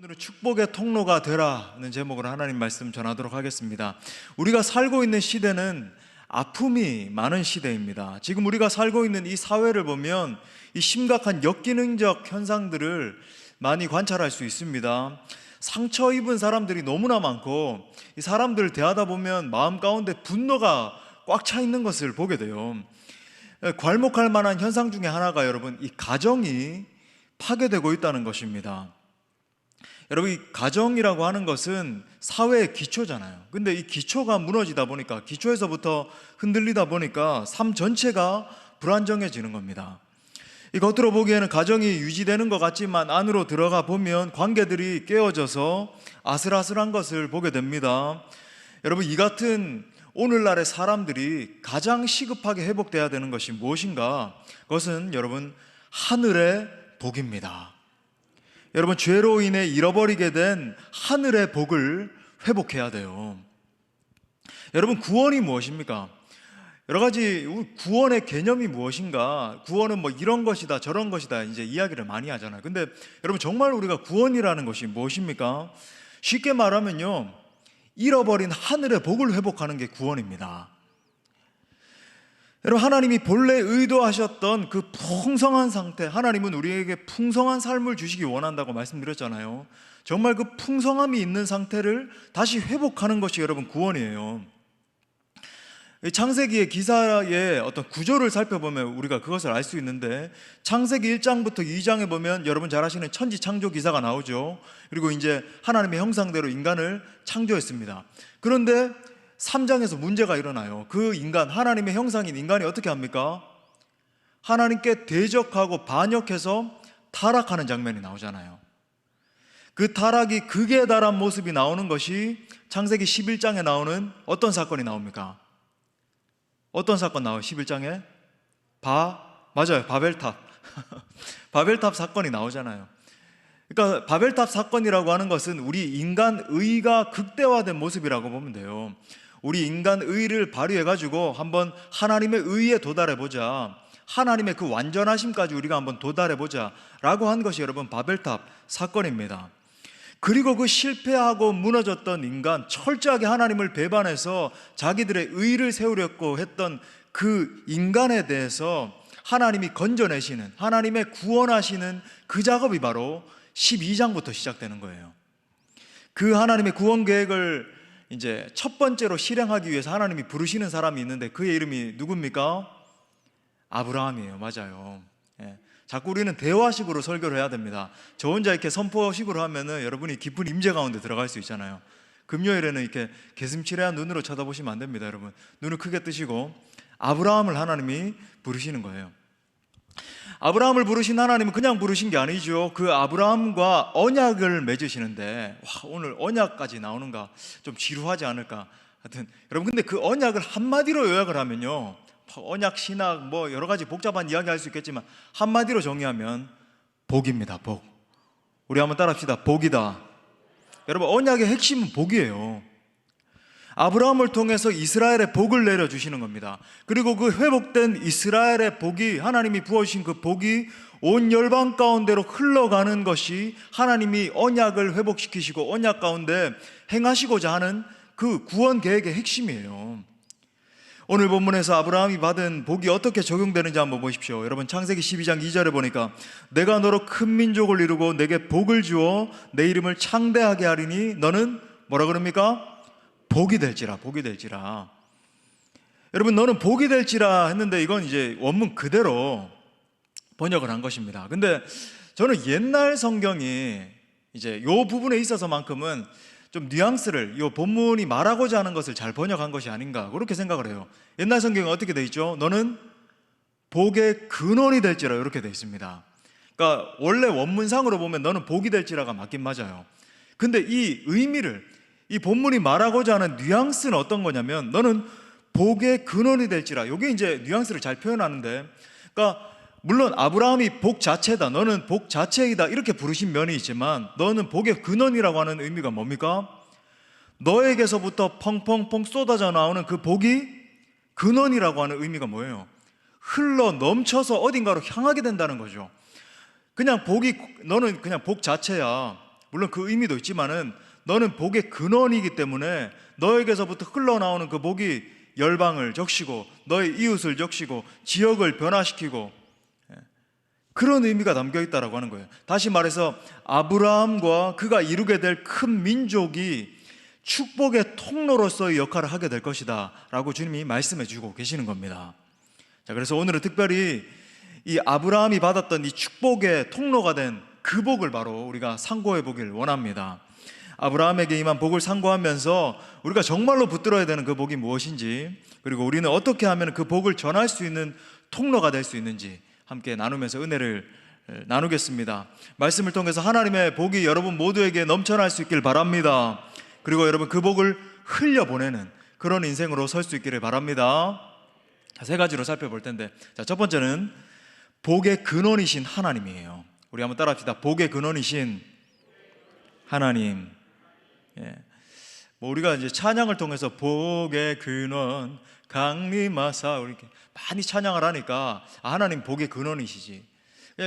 오늘은 축복의 통로가 되라는 제목으로 하나님 말씀 전하도록 하겠습니다. 우리가 살고 있는 시대는 아픔이 많은 시대입니다. 지금 우리가 살고 있는 이 사회를 보면 이 심각한 역기능적 현상들을 많이 관찰할 수 있습니다. 상처 입은 사람들이 너무나 많고 이 사람들을 대하다 보면 마음 가운데 분노가 꽉 차 있는 것을 보게 돼요. 괄목할 만한 현상 중에 하나가 여러분 이 가정이 파괴되고 있다는 것입니다. 여러분 이 가정이라고 하는 것은 사회의 기초잖아요. 근데 이 기초가 무너지다 보니까 기초에서부터 흔들리다 보니까 삶 전체가 불안정해지는 겁니다. 이 겉으로 보기에는 가정이 유지되는 것 같지만 안으로 들어가 보면 관계들이 깨어져서 아슬아슬한 것을 보게 됩니다. 여러분 이 같은 오늘날의 사람들이 가장 시급하게 회복돼야 되는 것이 무엇인가? 그것은 여러분 하늘의 복입니다. 여러분 죄로 인해 잃어버리게 된 하늘의 복을 회복해야 돼요. 여러분 구원이 무엇입니까? 여러 가지 구원의 개념이 무엇인가? 구원은 뭐 이런 것이다 저런 것이다 이제 이야기를 많이 하잖아요. 근데 여러분 정말 우리가 구원이라는 것이 무엇입니까? 쉽게 말하면요, 잃어버린 하늘의 복을 회복하는 게 구원입니다. 여러분 하나님이 본래 의도하셨던 그 풍성한 상태, 하나님은 우리에게 풍성한 삶을 주시기 원한다고 말씀드렸잖아요. 정말 그 풍성함이 있는 상태를 다시 회복하는 것이 여러분 구원이에요. 창세기의 기사의 어떤 구조를 살펴보면 우리가 그것을 알 수 있는데, 창세기 1장부터 2장에 보면 여러분 잘 아시는 천지 창조 기사가 나오죠. 그리고 이제 하나님의 형상대로 인간을 창조했습니다. 그런데 3장에서 문제가 일어나요. 그 인간, 하나님의 형상인 인간이 어떻게 합니까? 하나님께 대적하고 반역해서 타락하는 장면이 나오잖아요. 그 타락이 극에 달한 모습이 나오는 것이 창세기 11장에 나오는 어떤 사건이 나옵니까? 어떤 사건 나와요? 11장에? 맞아요. 바벨탑. 바벨탑 사건이 나오잖아요. 그러니까 바벨탑 사건이라고 하는 것은 우리 인간 의가 극대화된 모습이라고 보면 돼요. 우리 인간 의를 발휘해가지고 한번 하나님의 의에 도달해보자, 하나님의 그 완전하심까지 우리가 한번 도달해보자 라고 한 것이 여러분 바벨탑 사건입니다. 그리고 그 실패하고 무너졌던 인간, 철저하게 하나님을 배반해서 자기들의 의를 세우려고 했던 그 인간에 대해서 하나님이 건져내시는, 하나님의 구원하시는 그 작업이 바로 12장부터 시작되는 거예요. 그 하나님의 구원 계획을 이제 첫 번째로 실행하기 위해서 하나님이 부르시는 사람이 있는데 그의 이름이 누굽니까? 아브라함이에요. 맞아요. 예. 자꾸 우리는 대화식으로 설교를 해야 됩니다. 저 혼자 이렇게 선포식으로 하면은 여러분이 깊은 임재 가운데 들어갈 수 있잖아요. 금요일에는 이렇게 개슴츠레한 눈으로 쳐다보시면 안 됩니다. 여러분 눈을 크게 뜨시고 아브라함을 하나님이 부르시는 거예요. 아브라함을 부르신 하나님은 그냥 부르신 게 아니죠. 그 아브라함과 언약을 맺으시는데, 와, 오늘 언약까지 나오는가 좀 지루하지 않을까. 하여튼 여러분 근데 그 언약을 한마디로 요약을 하면요, 언약 신학 뭐 여러 가지 복잡한 이야기 할 수 있겠지만 한마디로 정의하면 복입니다. 복. 우리 한번 따라합시다. 복이다. 여러분 언약의 핵심은 복이에요. 아브라함을 통해서 이스라엘의 복을 내려주시는 겁니다. 그리고 그 회복된 이스라엘의 복이, 하나님이 부어주신 그 복이 온 열방 가운데로 흘러가는 것이 하나님이 언약을 회복시키시고 언약 가운데 행하시고자 하는 그 구원 계획의 핵심이에요. 오늘 본문에서 아브라함이 받은 복이 어떻게 적용되는지 한번 보십시오. 여러분 창세기 12장 2절에 보니까 내가 너로 큰 민족을 이루고 내게 복을 주어 내 이름을 창대하게 하리니 너는 뭐라 그럽니까? 복이 될지라, 복이 될지라. 여러분 너는 복이 될지라 했는데 이건 이제 원문 그대로 번역을 한 것입니다. 근데 저는 옛날 성경이 이제 요 부분에 있어서만큼은 좀 뉘앙스를 이 본문이 말하고자 하는 것을 잘 번역한 것이 아닌가 그렇게 생각을 해요. 옛날 성경은 어떻게 돼 있죠? 너는 복의 근원이 될지라 이렇게 돼 있습니다. 그러니까 원래 원문상으로 보면 너는 복이 될지라가 맞긴 맞아요. 근데 이 의미를, 이 본문이 말하고자 하는 뉘앙스는 어떤 거냐면 너는 복의 근원이 될지라. 이게 이제 뉘앙스를 잘 표현하는데, 그러니까 물론 아브라함이 복 자체다, 너는 복 자체이다 이렇게 부르신 면이 있지만 너는 복의 근원이라고 하는 의미가 뭡니까? 너에게서부터 펑펑펑 쏟아져 나오는 그 복이 근원이라고 하는 의미가 뭐예요? 흘러 넘쳐서 어딘가로 향하게 된다는 거죠. 그냥 복이, 너는 그냥 복 자체야. 물론 그 의미도 있지만은 너는 복의 근원이기 때문에 너에게서부터 흘러나오는 그 복이 열방을 적시고 너의 이웃을 적시고 지역을 변화시키고 그런 의미가 담겨 있다라고 하는 거예요. 다시 말해서 아브라함과 그가 이루게 될 큰 민족이 축복의 통로로서의 역할을 하게 될 것이다 라고 주님이 말씀해 주고 계시는 겁니다. 자, 그래서 오늘은 특별히 이 아브라함이 받았던 이 축복의 통로가 된 그 복을 바로 우리가 상고해 보길 원합니다. 아브라함에게 임한 복을 상고하면서 우리가 정말로 붙들어야 되는 그 복이 무엇인지, 그리고 우리는 어떻게 하면 그 복을 전할 수 있는 통로가 될 수 있는지 함께 나누면서 은혜를 나누겠습니다. 말씀을 통해서 하나님의 복이 여러분 모두에게 넘쳐날 수 있길 바랍니다. 그리고 여러분 그 복을 흘려보내는 그런 인생으로 설 수 있기를 바랍니다. 세 가지로 살펴볼 텐데, 첫 번째는 복의 근원이신 하나님이에요. 우리 한번 따라합시다. 복의 근원이신 하나님. 우리가 이제 찬양을 통해서 복의 근원 강림하사 이렇게 많이 찬양을 하니까 하나님 복의 근원이시지,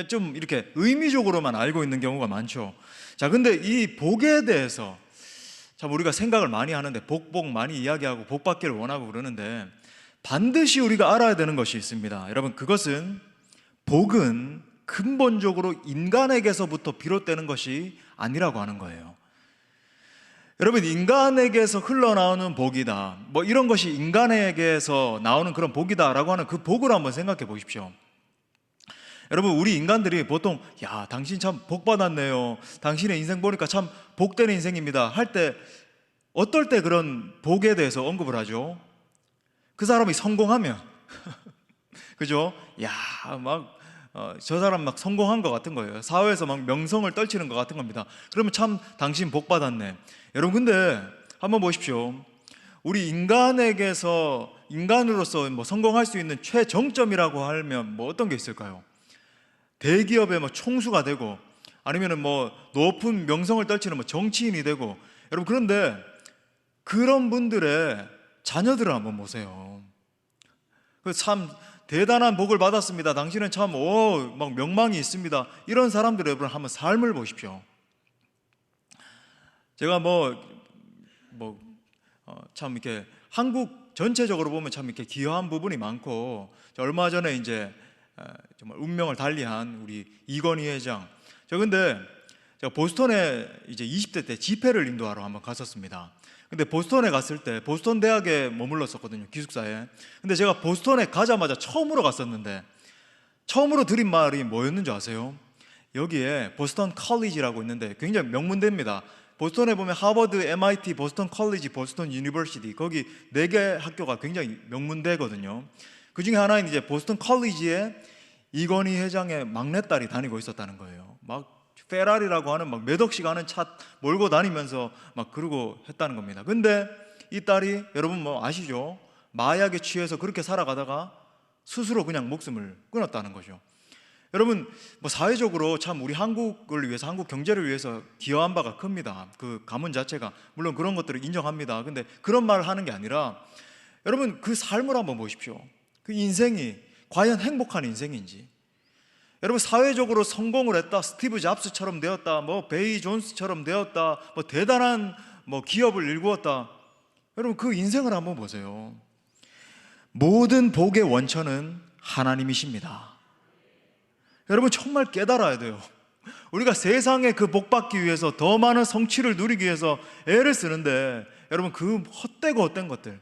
좀 이렇게 의미적으로만 알고 있는 경우가 많죠. 자, 근데 이 복에 대해서 참 우리가 생각을 많이 하는데, 복 많이 이야기하고 복 받기를 원하고 그러는데, 반드시 우리가 알아야 되는 것이 있습니다. 여러분, 그것은 복은 근본적으로 인간에게서부터 비롯되는 것이 아니라고 하는 거예요. 여러분, 인간에게서 흘러나오는 복이다, 뭐 이런 것이 인간에게서 나오는 그런 복이다 라고 하는 그 복을 한번 생각해 보십시오. 여러분, 우리 인간들이 보통 야, 당신 참 복 받았네요, 당신의 인생 보니까 참 복되는 인생입니다 할 때 어떨 때 그런 복에 대해서 언급을 하죠? 그 사람이 성공하면 그죠? 야, 막 저 사람 막 성공한 것 같은 거예요. 사회에서 막 명성을 떨치는 것 같은 겁니다. 그러면 참 당신 복 받았네. 여러분, 근데 한번 보십시오. 우리 인간에게서 인간으로서 뭐 성공할 수 있는 최정점이라고 하면 뭐 어떤 게 있을까요? 대기업의 뭐 총수가 되고, 아니면은 뭐 높은 명성을 떨치는 뭐 정치인이 되고. 여러분, 그런데 그런 분들의 자녀들을 한번 보세요. 그 참 대단한 복을 받았습니다, 당신은 참 막 명망이 있습니다, 이런 사람들의 여러분 한번 삶을 보십시오. 제가 참 이렇게 한국 전체적으로 보면 참 이렇게 기여한 부분이 많고, 얼마 전에 이제 정말 운명을 달리한 우리 이건희 회장, 근데 제가 보스턴에 이제 20대 때 집회를 인도하러 한번 갔었습니다. 근데 보스턴에 갔을 때 보스턴 대학에 머물렀었거든요, 기숙사에. 근데 제가 보스턴에 가자마자 처음으로 갔었는데 처음으로 들은 말이 뭐였는 줄 아세요? 여기에 보스턴 컬리지라고 있는데 굉장히 명문대입니다. 보스턴에 보면 하버드, MIT, 보스턴 컬리지, 보스턴 유니버시티, 거기 4개 학교가 굉장히 명문대거든요. 그 중에 하나인 이제 보스턴 컬리지에 이건희 회장의 막내딸이 다니고 있었다는 거예요. 막 페라리라고 하는 막 몇 억씩 하는 차 몰고 다니면서 막 그러고 했다는 겁니다. 근데 이 딸이 여러분 뭐 아시죠? 마약에 취해서 그렇게 살아가다가 스스로 그냥 목숨을 끊었다는 거죠. 여러분, 뭐 사회적으로 참 우리 한국을 위해서, 한국 경제를 위해서 기여한 바가 큽니다. 그 가문 자체가. 물론 그런 것들을 인정합니다. 근데 그런 말을 하는 게 아니라, 여러분 그 삶을 한번 보십시오. 그 인생이 과연 행복한 인생인지. 여러분, 사회적으로 성공을 했다, 스티브 잡스처럼 되었다, 뭐 베이 존스처럼 되었다, 뭐 대단한 뭐 기업을 일구었다. 여러분, 그 인생을 한번 보세요. 모든 복의 원천은 하나님이십니다. 여러분, 정말 깨달아야 돼요. 우리가 세상에 그 복 받기 위해서, 더 많은 성취를 누리기 위해서 애를 쓰는데, 여러분 그 헛된 것들,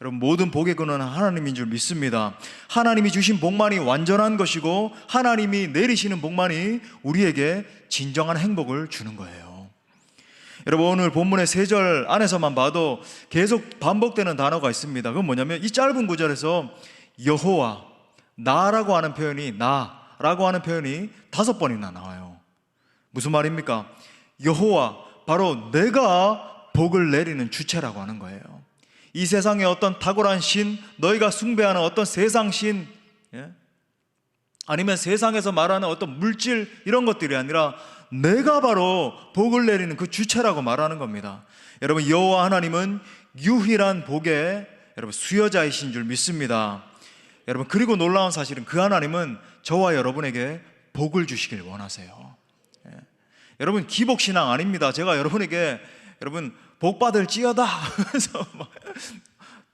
여러분 모든 복의 근원은 하나님인 줄 믿습니다. 하나님이 주신 복만이 완전한 것이고, 하나님이 내리시는 복만이 우리에게 진정한 행복을 주는 거예요. 여러분, 오늘 본문의 3절 안에서만 봐도 계속 반복되는 단어가 있습니다. 그건 뭐냐면, 이 짧은 구절에서 여호와, 나라고 하는 표현이, 나라고 하는 표현이 5번이나 나와요. 무슨 말입니까? 여호와, 바로 내가 복을 내리는 주체라고 하는 거예요. 이 세상의 어떤 탁월한 신, 너희가 숭배하는 어떤 세상 신, 아니면 세상에서 말하는 어떤 물질, 이런 것들이 아니라 내가 바로 복을 내리는 그 주체라고 말하는 겁니다. 여러분, 여호와 하나님은 유일한 복의 여러분 수여자이신 줄 믿습니다. 여러분, 그리고 놀라운 사실은 그 하나님은 저와 여러분에게 복을 주시길 원하세요. 여러분, 기복신앙 아닙니다. 제가 여러분에게 여러분 복 받을지어다 그래서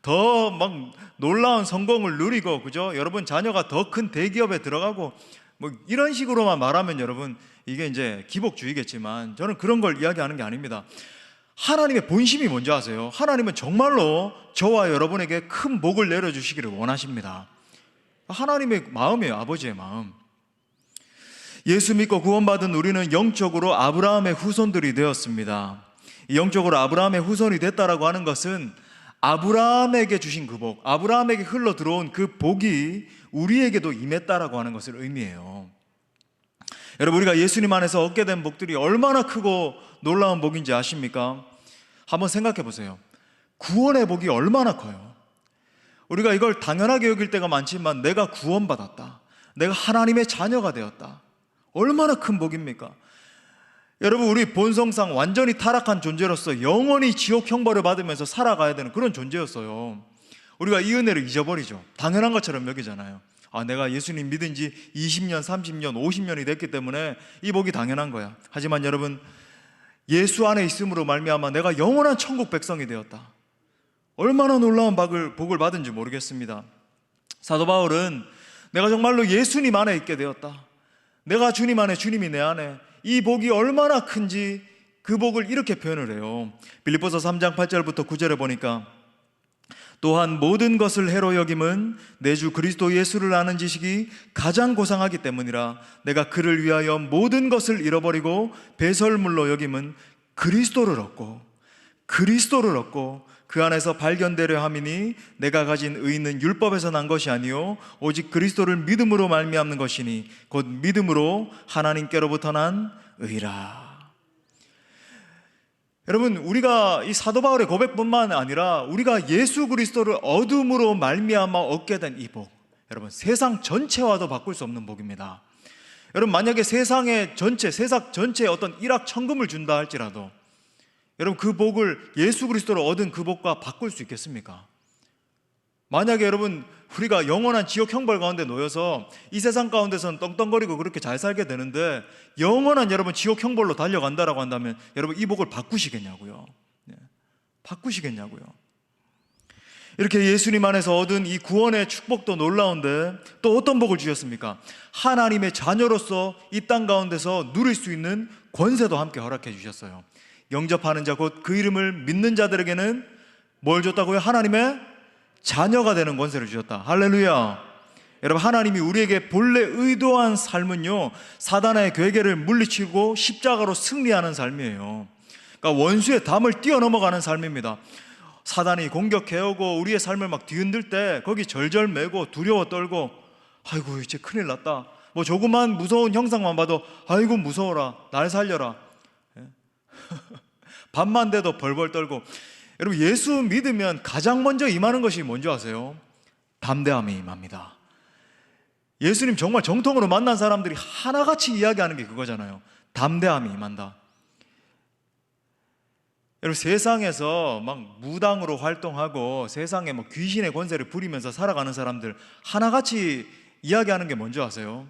더 막 놀라운 성공을 누리고, 그죠? 여러분 자녀가 더 큰 대기업에 들어가고 뭐 이런 식으로만 말하면 여러분 이게 이제 기복주의겠지만, 저는 그런 걸 이야기하는 게 아닙니다. 하나님의 본심이 뭔지 아세요? 하나님은 정말로 저와 여러분에게 큰 복을 내려주시기를 원하십니다. 하나님의 마음이에요. 아버지의 마음. 예수 믿고 구원받은 우리는 영적으로 아브라함의 후손들이 되었습니다. 영적으로 아브라함의 후손이 됐다라고 하는 것은 아브라함에게 주신 그 복, 아브라함에게 흘러 들어온 그 복이 우리에게도 임했다라고 하는 것을 의미해요. 여러분, 우리가 예수님 안에서 얻게 된 복들이 얼마나 크고 놀라운 복인지 아십니까? 한번 생각해 보세요. 구원의 복이 얼마나 커요. 우리가 이걸 당연하게 여길 때가 많지만, 내가 구원받았다, 내가 하나님의 자녀가 되었다, 얼마나 큰 복입니까? 여러분, 우리 본성상 완전히 타락한 존재로서 영원히 지옥 형벌을 받으면서 살아가야 되는 그런 존재였어요. 우리가 이 은혜를 잊어버리죠. 당연한 것처럼 여기잖아요. 내가 예수님 믿은 지 20년, 30년, 50년이 됐기 때문에 이 복이 당연한 거야. 하지만 여러분, 예수 안에 있음으로 말미암아 내가 영원한 천국 백성이 되었다. 얼마나 놀라운 복을 받은지 모르겠습니다. 사도 바울은 내가 정말로 예수님 안에 있게 되었다, 내가 주님 안에, 주님이 내 안에, 이 복이 얼마나 큰지 그 복을 이렇게 표현을 해요. 빌립보서 3장 8절부터 9절에 보니까, 또한 모든 것을 해로 여김은 내 주 그리스도 예수를 아는 지식이 가장 고상하기 때문이라. 내가 그를 위하여 모든 것을 잃어버리고 배설물로 여김은 그리스도를 얻고 그 안에서 발견되려 함이니, 내가 가진 의는 율법에서 난 것이 아니요 오직 그리스도를 믿음으로 말미암는 것이니 곧 믿음으로 하나님께로부터 난 의라. 여러분, 우리가 이 사도 바울의 고백뿐만 아니라 우리가 예수 그리스도를 얻음으로 말미암아 얻게 된 이 복, 여러분 세상 전체와도 바꿀 수 없는 복입니다. 여러분, 만약에 세상 전체에 어떤 일확천금을 준다 할지라도 여러분, 그 복을 예수 그리스도로 얻은 그 복과 바꿀 수 있겠습니까? 만약에 여러분, 우리가 영원한 지옥 형벌 가운데 놓여서 이 세상 가운데서는 떵떵거리고 그렇게 잘 살게 되는데, 영원한 여러분 지옥 형벌로 달려간다라고 한다면 여러분, 이 복을 바꾸시겠냐고요? 바꾸시겠냐고요? 이렇게 예수님 안에서 얻은 이 구원의 축복도 놀라운데, 또 어떤 복을 주셨습니까? 하나님의 자녀로서 이 땅 가운데서 누릴 수 있는 권세도 함께 허락해 주셨어요. 영접하는 자, 곧 그 이름을 믿는 자들에게는 뭘 줬다고요? 하나님의 자녀가 되는 권세를 주셨다. 할렐루야. 여러분, 하나님이 우리에게 본래 의도한 삶은요, 사단의 괴계를 물리치고 십자가로 승리하는 삶이에요. 그러니까 원수의 담을 뛰어넘어가는 삶입니다. 사단이 공격해오고 우리의 삶을 막 뒤흔들 때 거기 절절매고 두려워 떨고, 아이고 이제 큰일 났다, 뭐 조그만 무서운 형상만 봐도 아이고 무서워라, 날 살려라, 밤만 돼도 벌벌 떨고. 여러분, 예수 믿으면 가장 먼저 임하는 것이 뭔지 아세요? 담대함이 임합니다. 예수님 정말 정통으로 만난 사람들이 하나같이 이야기하는 게 그거잖아요. 담대함이 임한다. 여러분, 세상에서 막 무당으로 활동하고 세상에 뭐 귀신의 권세를 부리면서 살아가는 사람들 하나같이 이야기하는 게 뭔지 아세요?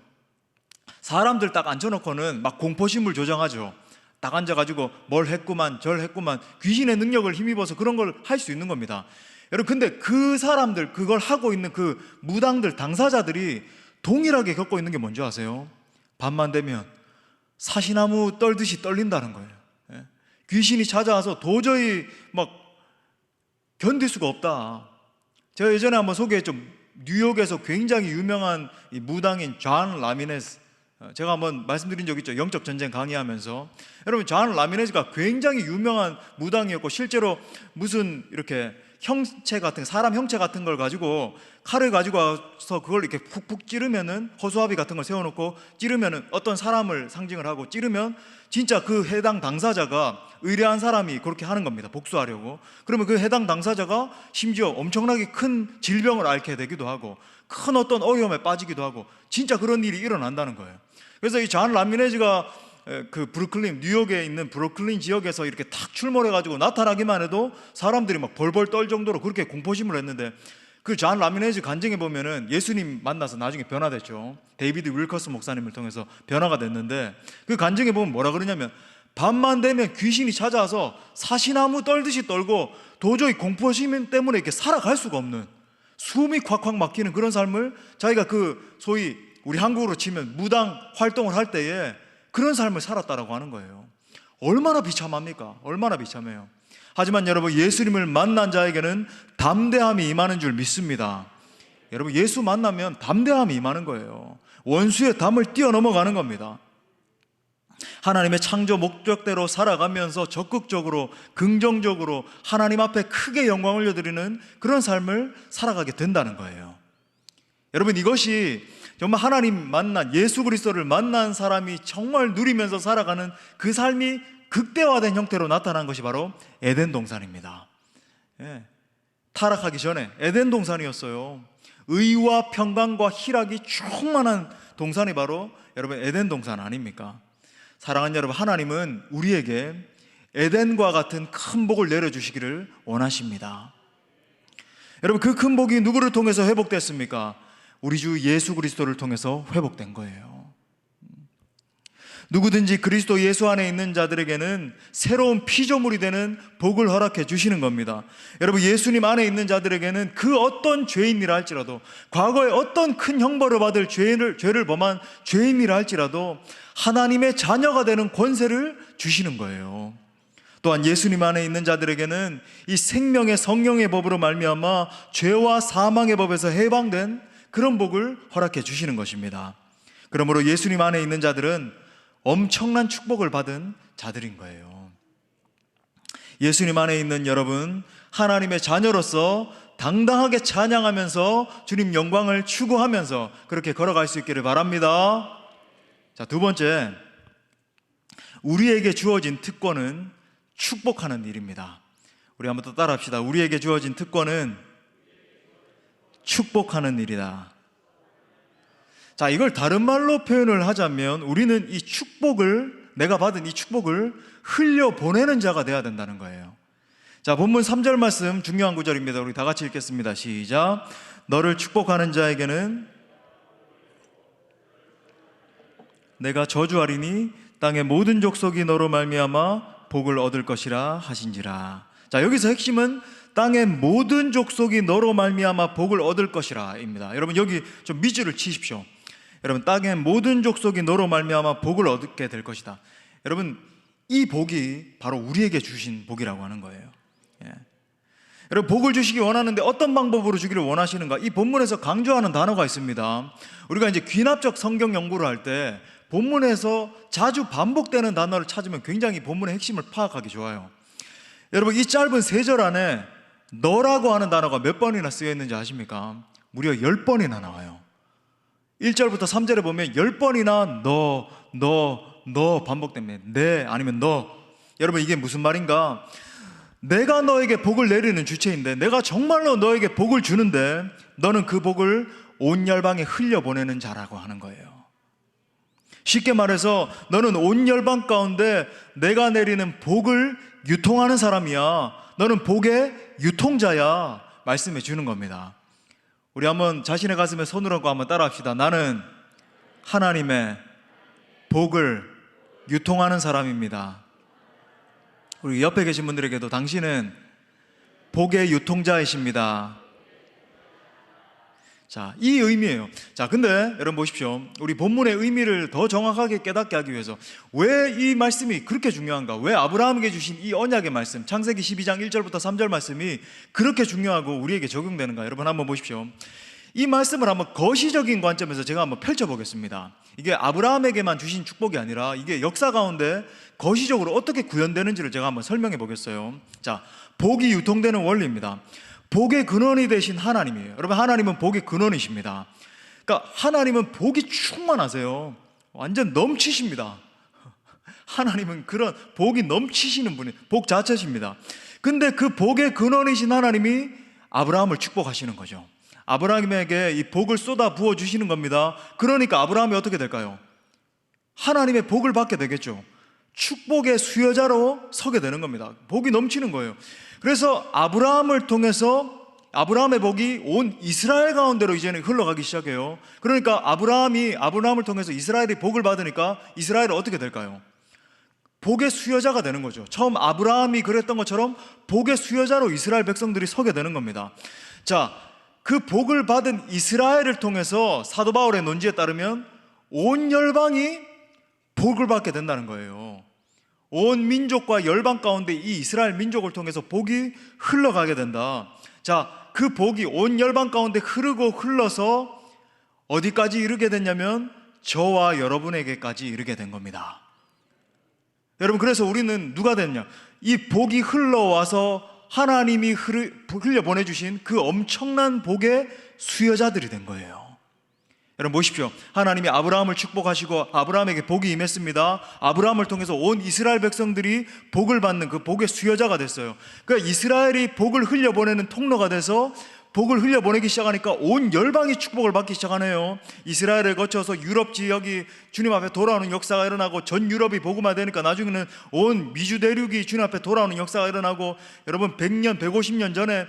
사람들 딱 앉혀놓고는 막 공포심을 조장하죠. 딱 앉아가지고 뭘 했구만 절 했구만, 귀신의 능력을 힘입어서 그런 걸 할 수 있는 겁니다. 여러분, 근데 그 사람들, 그걸 하고 있는 그 무당들, 당사자들이 동일하게 겪고 있는 게 뭔지 아세요? 밤만 되면 사시나무 떨듯이 떨린다는 거예요. 귀신이 찾아와서 도저히 막 견딜 수가 없다. 제가 예전에 한번 소개했죠. 뉴욕에서 굉장히 유명한 이 무당인 존 라미네스, 제가 한번 말씀드린 적 있죠. 영적 전쟁 강의하면서. 여러분, 존 라미네즈가 굉장히 유명한 무당이었고, 실제로 무슨 이렇게 형체 같은, 사람 형체 같은 걸 가지고 칼을 가지고 와서 그걸 이렇게 푹푹 찌르면은, 허수아비 같은 걸 세워놓고 찌르면은 어떤 사람을 상징을 하고, 찌르면 진짜 그 해당 당사자가, 의뢰한 사람이 그렇게 하는 겁니다. 복수하려고. 그러면 그 해당 당사자가 심지어 엄청나게 큰 질병을 앓게 되기도 하고, 큰 어떤 어려움에 빠지기도 하고, 진짜 그런 일이 일어난다는 거예요. 그래서 이 존 라미네즈가 그 브루클린, 뉴욕에 있는 브루클린 지역에서 이렇게 탁 출몰해가지고 나타나기만 해도 사람들이 막 벌벌 떨 정도로 그렇게 공포심을 했는데, 그 존 라미네이즈 간증에 보면은 예수님 만나서 나중에 변화됐죠. 데이비드 윌커스 목사님을 통해서 변화가 됐는데, 그 간증에 보면 뭐라 그러냐면, 밤만 되면 귀신이 찾아와서 사시나무 떨듯이 떨고 도저히 공포심 때문에 이렇게 살아갈 수가 없는, 숨이 콱콱 막히는 그런 삶을 자기가 그 소위 우리 한국으로 치면 무당 활동을 할 때에 그런 삶을 살았다라고 하는 거예요. 얼마나 비참합니까? 얼마나 비참해요. 하지만 여러분, 예수님을 만난 자에게는 담대함이 임하는 줄 믿습니다. 여러분, 예수 만나면 담대함이 임하는 거예요. 원수의 담을 뛰어넘어가는 겁니다. 하나님의 창조 목적대로 살아가면서 적극적으로 긍정적으로 하나님 앞에 크게 영광 올려드리는 그런 삶을 살아가게 된다는 거예요. 여러분, 이것이 정말 하나님 만난, 예수 그리스도를 만난 사람이 정말 누리면서 살아가는 그 삶이 극대화된 형태로 나타난 것이 바로 에덴 동산입니다. 예, 타락하기 전에 에덴 동산이었어요. 의와 평강과 희락이 충만한 동산이 바로 여러분 에덴 동산 아닙니까? 사랑하는 여러분, 하나님은 우리에게 에덴과 같은 큰 복을 내려주시기를 원하십니다. 여러분, 그 큰 복이 누구를 통해서 회복됐습니까? 우리 주 예수 그리스도를 통해서 회복된 거예요. 누구든지 그리스도 예수 안에 있는 자들에게는 새로운 피조물이 되는 복을 허락해 주시는 겁니다. 여러분, 예수님 안에 있는 자들에게는 그 어떤 죄인이라 할지라도, 과거에 어떤 큰 형벌을 받을 죄를 범한 죄인이라 할지라도 하나님의 자녀가 되는 권세를 주시는 거예요. 또한 예수님 안에 있는 자들에게는 이 생명의 성령의 법으로 말미암아 죄와 사망의 법에서 해방된 그런 복을 허락해 주시는 것입니다. 그러므로 예수님 안에 있는 자들은 엄청난 축복을 받은 자들인 거예요. 예수님 안에 있는 여러분, 하나님의 자녀로서 당당하게 찬양하면서 주님 영광을 추구하면서 그렇게 걸어갈 수 있기를 바랍니다. 자, 두 번째, 우리에게 주어진 특권은 축복하는 일입니다. 우리 한번 더 따라합시다. 우리에게 주어진 특권은 축복하는 일이다. 자, 이걸 다른 말로 표현을 하자면 우리는 이 축복을, 내가 받은 이 축복을 흘려보내는 자가 되어야 된다는 거예요. 자, 본문 3절 말씀 중요한 구절입니다. 우리 다 같이 읽겠습니다. 시작. 너를 축복하는 자에게는 내가 저주하리니 땅의 모든 족속이 너로 말미암아 복을 얻을 것이라 하신지라. 자, 여기서 핵심은 땅의 모든 족속이 너로 말미암아 복을 얻을 것이라 입니다. 여러분, 여기 좀 밑줄을 치십시오. 여러분, 땅의 모든 족속이 너로 말미암아 복을 얻게 될 것이다. 여러분, 이 복이 바로 우리에게 주신 복이라고 하는 거예요. 예. 여러분, 복을 주시기 원하는데 어떤 방법으로 주기를 원하시는가? 이 본문에서 강조하는 단어가 있습니다. 우리가 이제 귀납적 성경 연구를 할 때 본문에서 자주 반복되는 단어를 찾으면 굉장히 본문의 핵심을 파악하기 좋아요. 여러분, 이 짧은 3절 안에 너라고 하는 단어가 몇 번이나 쓰여 있는지 아십니까? 무려 10번이나 나와요. 1절부터 3절에 보면 10번이나 너 반복됩니다. 네, 아니면 너. 여러분, 이게 무슨 말인가? 내가 너에게 복을 내리는 주체인데, 내가 정말로 너에게 복을 주는데 너는 그 복을 온 열방에 흘려보내는 자라고 하는 거예요. 쉽게 말해서 너는 온 열방 가운데 내가 내리는 복을 유통하는 사람이야. 너는 복의 유통자야. 말씀해 주는 겁니다. 우리 한번 자신의 가슴에 손을 얹고 한번 따라합시다. 나는 하나님의 복을 유통하는 사람입니다. 우리 옆에 계신 분들에게도 당신은 복의 유통자이십니다. 자, 이 의미예요. 자, 근데 여러분 보십시오. 우리 본문의 의미를 더 정확하게 깨닫게 하기 위해서 왜 이 말씀이 그렇게 중요한가? 왜 아브라함에게 주신 이 언약의 말씀, 창세기 12장 1절부터 3절 말씀이 그렇게 중요하고 우리에게 적용되는가? 여러분 한번 보십시오. 이 말씀을 한번 거시적인 관점에서 제가 한번 펼쳐보겠습니다. 이게 아브라함에게만 주신 축복이 아니라 이게 역사 가운데 거시적으로 어떻게 구현되는지를 제가 한번 설명해 보겠어요. 자, 복이 유통되는 원리입니다. 복의 근원이 되신 하나님이에요. 여러분, 하나님은 복의 근원이십니다. 그러니까 하나님은 복이 충만하세요. 완전 넘치십니다. 하나님은 그런 복이 넘치시는 분이 복 자체십니다. 근데 그 복의 근원이신 하나님이 아브라함을 축복하시는 거죠. 아브라함에게 이 복을 쏟아 부어 주시는 겁니다. 그러니까 아브라함이 어떻게 될까요? 하나님의 복을 받게 되겠죠. 축복의 수여자로 서게 되는 겁니다. 복이 넘치는 거예요. 그래서 아브라함을 통해서 아브라함의 복이 온 이스라엘 가운데로 이제는 흘러가기 시작해요. 그러니까 아브라함을 통해서 이스라엘이 복을 받으니까 이스라엘은 어떻게 될까요? 복의 수여자가 되는 거죠. 처음 아브라함이 그랬던 것처럼 복의 수여자로 이스라엘 백성들이 서게 되는 겁니다. 자, 그 복을 받은 이스라엘을 통해서 사도 바울의 논지에 따르면 온 열방이 복을 받게 된다는 거예요. 온 민족과 열방 가운데 이 이스라엘 민족을 통해서 복이 흘러가게 된다. 자, 그 복이 온 열방 가운데 흐르고 흘러서 어디까지 이르게 됐냐면 저와 여러분에게까지 이르게 된 겁니다. 여러분, 그래서 우리는 누가 됐냐? 이 복이 흘러와서 하나님이 흘려보내주신 그 엄청난 복의 수여자들이 된 거예요. 여러분 보십시오. 하나님이 아브라함을 축복하시고 아브라함에게 복이 임했습니다. 아브라함을 통해서 온 이스라엘 백성들이 복을 받는 그 복의 수여자가 됐어요. 그러니까 이스라엘이 복을 흘려보내는 통로가 돼서 복을 흘려보내기 시작하니까 온 열방이 축복을 받기 시작하네요. 이스라엘을 거쳐서 유럽 지역이 주님 앞에 돌아오는 역사가 일어나고 전 유럽이 복음화되니까 나중에는 온 미주 대륙이 주님 앞에 돌아오는 역사가 일어나고, 여러분 100년, 150년 전에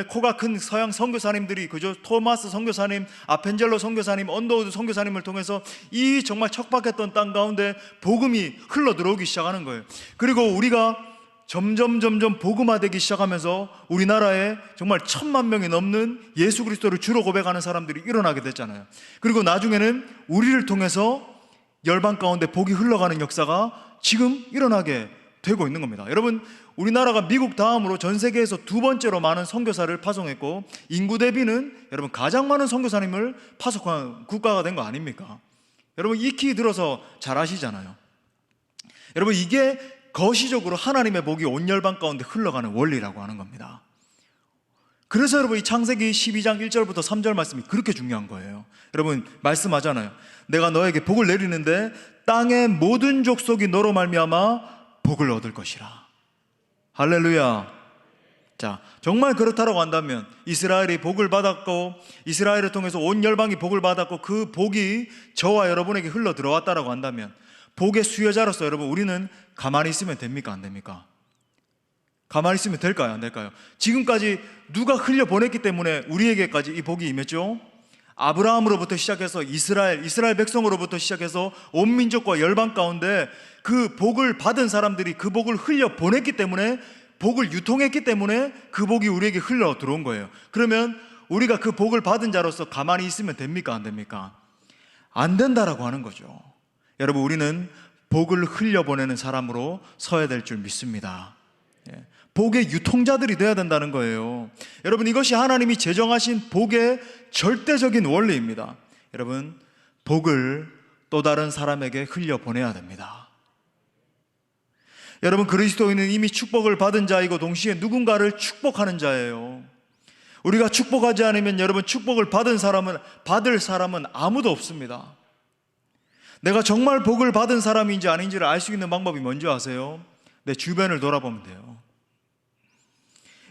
코가 큰 서양 선교사님들이 그죠? 토마스 선교사님, 아펜젤로 선교사님, 언더우드 선교사님을 통해서 이 정말 척박했던 땅 가운데 복음이 흘러 들어오기 시작하는 거예요. 그리고 우리가 점점 복음화되기 시작하면서 우리나라에 정말 1000만 명이 넘는 예수 그리스도를 주로 고백하는 사람들이 일어나게 됐잖아요. 그리고 나중에는 우리를 통해서 열방 가운데 복이 흘러가는 역사가 지금 일어나게 되고 있는 겁니다. 여러분, 우리나라가 미국 다음으로 전 세계에서 두 번째로 많은 선교사를 파송했고 인구 대비는 여러분 가장 많은 선교사님을 파송한 국가가 된 거 아닙니까? 여러분 익히 들어서 잘 아시잖아요. 여러분 이게 거시적으로 하나님의 복이 온 열방 가운데 흘러가는 원리라고 하는 겁니다. 그래서 여러분 이 창세기 12장 1절부터 3절 말씀이 그렇게 중요한 거예요. 여러분 말씀하잖아요. 내가 너에게 복을 내리는데 땅의 모든 족속이 너로 말미암아 복을 얻을 것이라. 할렐루야. 자, 정말 그렇다라고 한다면 이스라엘이 복을 받았고 이스라엘을 통해서 온 열방이 복을 받았고 그 복이 저와 여러분에게 흘러 들어왔다라고 한다면 복의 수여자로서 여러분 우리는 가만히 있으면 됩니까? 안 됩니까? 가만히 있으면 될까요? 안 될까요? 지금까지 누가 흘려보냈기 때문에 우리에게까지 이 복이 임했죠? 아브라함으로부터 시작해서 이스라엘 백성으로부터 시작해서 온 민족과 열방 가운데 그 복을 받은 사람들이 그 복을 흘려보냈기 때문에, 복을 유통했기 때문에 그 복이 우리에게 흘러 들어온 거예요. 그러면 우리가 그 복을 받은 자로서 가만히 있으면 됩니까? 안 됩니까? 안 된다라고 하는 거죠. 여러분 우리는 복을 흘려보내는 사람으로 서야 될 줄 믿습니다. 복의 유통자들이 되어야 된다는 거예요. 여러분 이것이 하나님이 제정하신 복의 절대적인 원리입니다. 여러분 복을 또 다른 사람에게 흘려보내야 됩니다. 여러분 그리스도인은 이미 축복을 받은 자이고 동시에 누군가를 축복하는 자예요. 우리가 축복하지 않으면 여러분 축복을 받을 사람은 아무도 없습니다. 내가 정말 복을 받은 사람인지 아닌지를 알 수 있는 방법이 뭔지 아세요? 내 주변을 돌아보면 돼요.